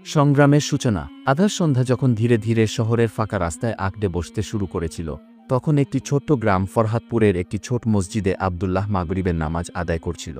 সংগ্রামের সূচনা। আধার সন্ধ্যা যখন ধীরে ধীরে শহরের ফাঁকা রাস্তায় আঁকড়ে বসতে শুরু করেছিল, তখন একটি ছোট্ট গ্রাম ফরহাদপুরের একটি ছোট মসজিদে আবদুল্লাহ মাগরিবের নামাজ আদায় করছিল।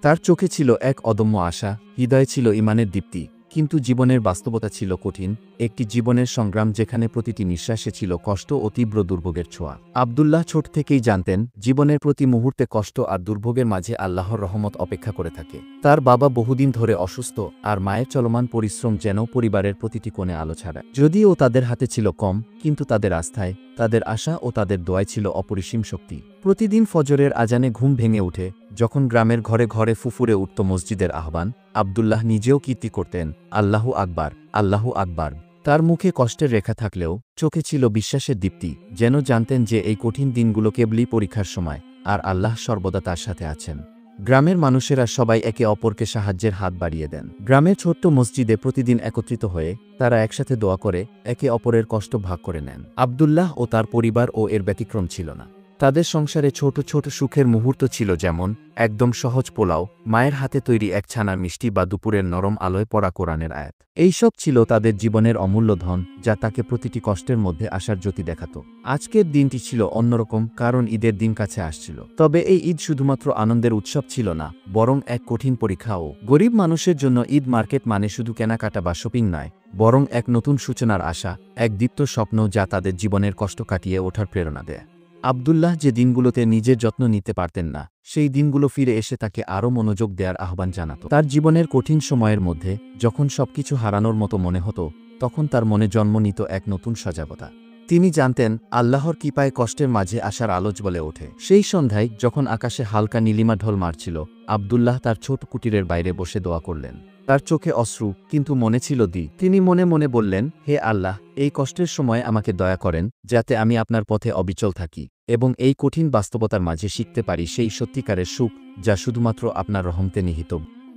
তার চোখে ছিল এক অদম্য আশা, হৃদয়ে ছিল ঈমানের দীপ্তি, কিন্তু জীবনের বাস্তবতা ছিল কঠিন, একটি জীবনের সংগ্রাম যেখানে প্রতিটি নিঃশ্বাসে ছিল কষ্ট ও তীব্র দুর্ভোগের ছোঁয়া। আবদুল্লাহ ছোট থেকেই জানতেন, জীবনের প্রতি মুহূর্তে কষ্ট আর দুর্ভোগের মাঝে আল্লাহর রহমত অপেক্ষা করে থাকে। তার বাবা বহুদিন ধরে অসুস্থ, আর মায়ের চলমান পরিশ্রম যেন পরিবারের প্রতিটি কোণে আলো ছড়ায়। যদিও তাদের হাতে ছিল কম, কিন্তু তাদের আস্থায়, তাদের আশা ও তাদের দোয়ায় ছিল অপরিসীম শক্তি। প্রতিদিন ফজরের আজানে ঘুম ভেঙে উঠে যখন গ্রামের ঘরে ঘরে ফুফুরে উঠত মসজিদের আহ্বান, আবদুল্লাহ নিজেও কীর্তি করতেন, আল্লাহু আকবার, আল্লাহু আকবার। তার মুখে কষ্টের রেখা থাকলেও চোখে ছিল বিশ্বাসের দীপ্তি, যেন জানতেন যে এই কঠিন দিনগুলো কেবলই পরীক্ষার সময়, আর আল্লাহ সর্বদা তার সাথে আছেন। গ্রামের মানুষেরা সবাই একে অপরকে সাহায্যের হাত বাড়িয়ে দেন। গ্রামের ছোট্ট মসজিদে প্রতিদিন একত্রিত হয়ে তারা একসাথে দোয়া করে একে অপরের কষ্ট ভাগ করে নেন। আবদুল্লাহ ও তার পরিবার ও এর ব্যতিক্রম ছিল না। তাদের সংসারে ছোট ছোট সুখের মুহূর্ত ছিল, যেমন একদম সহজ পোলাও, মায়ের হাতে তৈরি এক ছানার মিষ্টি বা দুপুরের নরম আলোয় পড়া কোরআনের আয়াত। এইসব ছিল তাদের জীবনের অমূল্য ধন, যা তাকে প্রতিটি কষ্টের মধ্যে আশার জ্যোতি দেখাত। আজকের দিনটি ছিল অন্যরকম, কারণ ঈদের দিন কাছে আসছিল। তবে এই ঈদ শুধুমাত্র আনন্দের উৎসব ছিল না, বরং এক কঠিন পরীক্ষাও। গরিব মানুষের জন্য ঈদ মার্কেট মানে শুধু কেনাকাটা বা শপিং নয়, বরং এক নতুন সূচনার আশা, এক দীপ্ত স্বপ্ন যা তাদের জীবনের কষ্ট কাটিয়ে ওঠার প্রেরণা দেয়। আবদুল্লাহ যে দিনগুলোতে নিজের যত্ন নিতে পারতেন না, সেই দিনগুলো ফিরে এসে তাকে আরও মনোযোগ দেওয়ার আহ্বান জানাত। তার জীবনের কঠিন সময়ের মধ্যে যখন সবকিছু হারানোর মতো মনে হতো, তখন তার মনে জন্ম নিত এক নতুন সজাগতা। তিনি জানতেন, আল্লাহর কৃপায় কষ্টের মাঝে আশার আলো জ্বলে ওঠে। সেই সন্ধ্যায় যখন আকাশে হালকা নীলিমা ঢল মারছিল, আবদুল্লাহ তার ছোট কুটিরের বাইরে বসে দোয়া করলেন। তার চোখে অশ্রু, কিন্তু মনে ছিল দ্বীপ। তিনি মনে মনে বললেন, হে আল্লাহ, এই কষ্টের সময় আমাকে দয়া করেন, যাতে আমি আপনার পথে অবিচল থাকি এবং এই কঠিন বাস্তবতার মাঝে শিখতে পারি সেই সত্যিকারের সুখ যা শুধুমাত্র আপনার রহমতে নিহিত।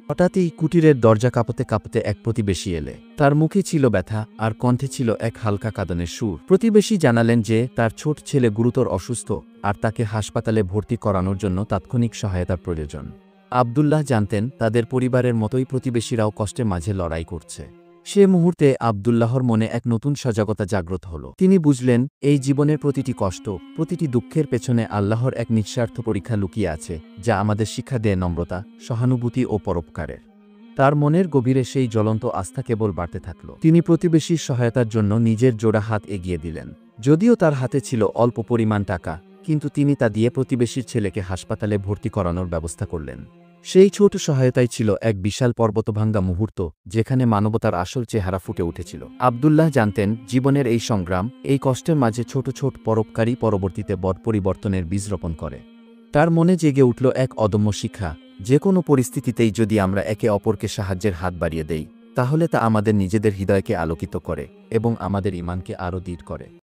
হঠাৎই কুটিরের দরজা কাঁপতে কাঁপতে এক প্রতিবেশী এলে। তার মুখে ছিল ব্যথা, আর কণ্ঠে ছিল এক হালকা কাঁদনের সুর। প্রতিবেশী জানালেন যে তার ছোট ছেলে গুরুতর অসুস্থ, আর তাকে হাসপাতালে ভর্তি করানোর জন্য তাৎক্ষণিক সহায়তার প্রয়োজন। আবদুল্লাহ জানতেন, তাদের পরিবারের মতোই প্রতিবেশীরাও কষ্টের মাঝে লড়াই করছে। সে মুহূর্তে আবদুল্লাহর মনে এক নতুন সজাগতা জাগ্রত হল। তিনি বুঝলেন, এই জীবনের প্রতিটি কষ্ট, প্রতিটি দুঃখের পেছনে আল্লাহর এক নিঃস্বার্থ পরীক্ষা লুকিয়ে আছে, যা আমাদের শিক্ষা দেয় নম্রতা, সহানুভূতি ও পরোপকারের। তার মনের গভীরে সেই জ্বলন্ত আস্থা কেবল বাড়তে থাকল। তিনি প্রতিবেশীর সহায়তার জন্য নিজের জোড়া হাত এগিয়ে দিলেন। যদিও তার হাতে ছিল অল্প পরিমাণ টাকা, কিন্তু তিনি তা দিয়ে প্রতিবেশীর ছেলেকে হাসপাতালে ভর্তি করানোর ব্যবস্থা করলেন। সেই ছোট সহায়তাই ছিল এক বিশাল পর্বতভাঙ্গা মুহূর্ত, যেখানে মানবতার আসল চেহারা ফুটে উঠেছিল। আবদুল্লাহ জানতেন, জীবনের এই সংগ্রাম, এই কষ্টের মাঝে ছোট ছোট পরোপকারই পরবর্তীতে বড় পরিবর্তনের বীজ রোপণ করে। তার মনে জেগে উঠল এক অদম্য শিক্ষা, যে কোনো পরিস্থিতিতেই যদি আমরা একে অপরকে সাহায্যের হাত বাড়িয়ে দেই, তাহলে তা আমাদের নিজেদের হৃদয়কে আলোকিত করে এবং আমাদের ঈমানকে আরও দৃঢ় করে।